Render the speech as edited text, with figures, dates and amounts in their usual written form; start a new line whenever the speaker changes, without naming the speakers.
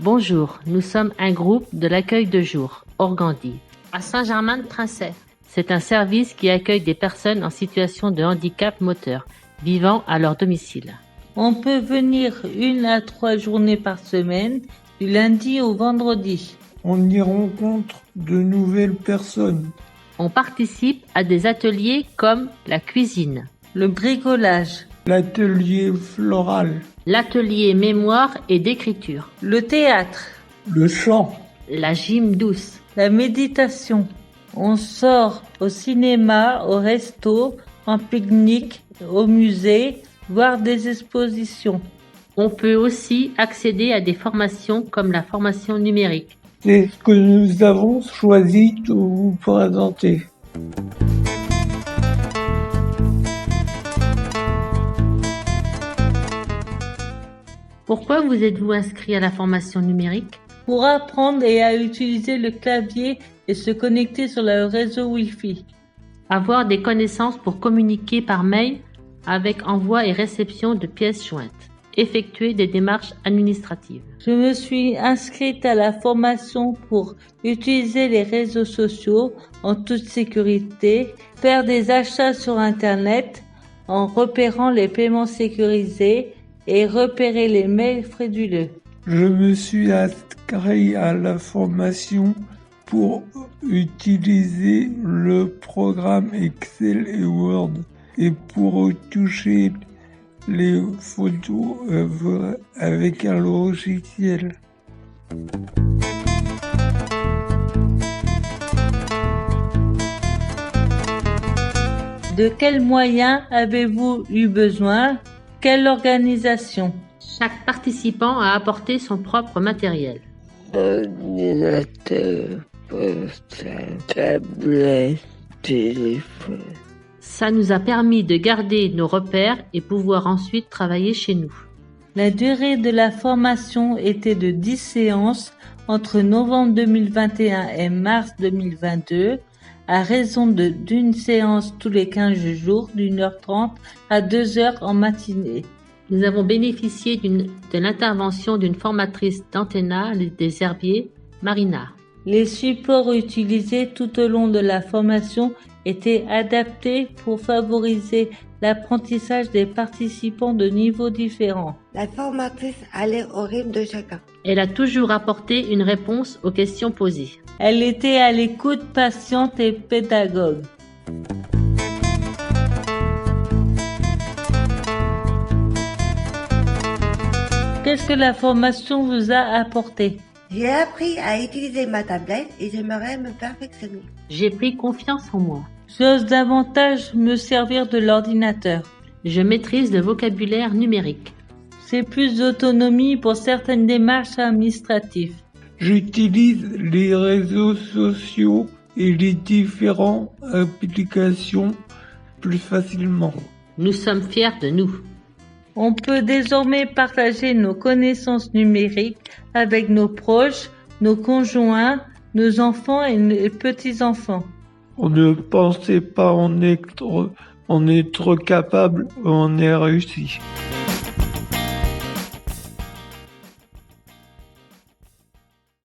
Bonjour, nous sommes un groupe de l'accueil de jour, Organdi, à Saint-Germain-de-Princey. C'est un service qui accueille des personnes en situation de handicap moteur, vivant à leur domicile.
On peut venir 1 à 3 journées par semaine, du lundi au vendredi.
On y rencontre de nouvelles personnes.
On participe à des ateliers comme la cuisine,
Le bricolage,
L'atelier floral,
l'atelier mémoire et d'écriture,
le théâtre,
le chant,
la gym douce,
la méditation. On sort au cinéma, au resto, en pique-nique, au musée, voir des expositions.
On peut aussi accéder à des formations comme la formation numérique.
c'est ce que nous avons choisi de vous présenter.
Pourquoi vous êtes-vous inscrit à la formation numérique?
Pour apprendre et à utiliser le clavier et se connecter sur le réseau Wi-Fi.
Avoir des connaissances pour communiquer par mail avec envoi et réception de pièces jointes. Effectuer des démarches administratives.
Je me suis inscrite à la formation pour utiliser les réseaux sociaux en toute sécurité, faire des achats sur Internet en repérant les paiements sécurisés et repérer les mails frauduleux.
Je me suis inscrit à la formation pour utiliser le programme Excel et Word et pour toucher les photos avec un logiciel.
De quels moyens avez-vous eu besoin? Quelle organisation?
Chaque participant a apporté son propre matériel.
Ordinateur, portable, tablette, téléphone.
Ça nous a permis de garder nos repères et pouvoir ensuite travailler chez nous.
La durée de la formation était de 10 séances entre novembre 2021 et mars 2022, à raison d'une séance tous les 15 jours, d'1h30 à 2h en matinée.
Nous avons bénéficié de l'intervention d'une formatrice d'Antena des Herbiers, Marina.
Les supports utilisés tout au long de la formation étaient adaptés pour favoriser l'apprentissage des participants de niveaux différents.
La formatrice allait au rythme de chacun.
Elle a toujours apporté une réponse aux questions posées.
Elle était à l'écoute patiente et pédagogue. Qu'est-ce que la formation vous a apporté?
J'ai appris à utiliser ma tablette et j'aimerais me perfectionner.
J'ai pris confiance en moi.
J'ose davantage me servir de l'ordinateur.
Je maîtrise le vocabulaire numérique.
C'est plus d'autonomie pour certaines démarches administratives.
J'utilise les réseaux sociaux et les différentes applications plus facilement.
Nous sommes fiers de nous.
On peut désormais partager nos connaissances numériques avec nos proches, nos conjoints, nos enfants et nos petits-enfants.
On ne pensait pas en être capable, on est réussi.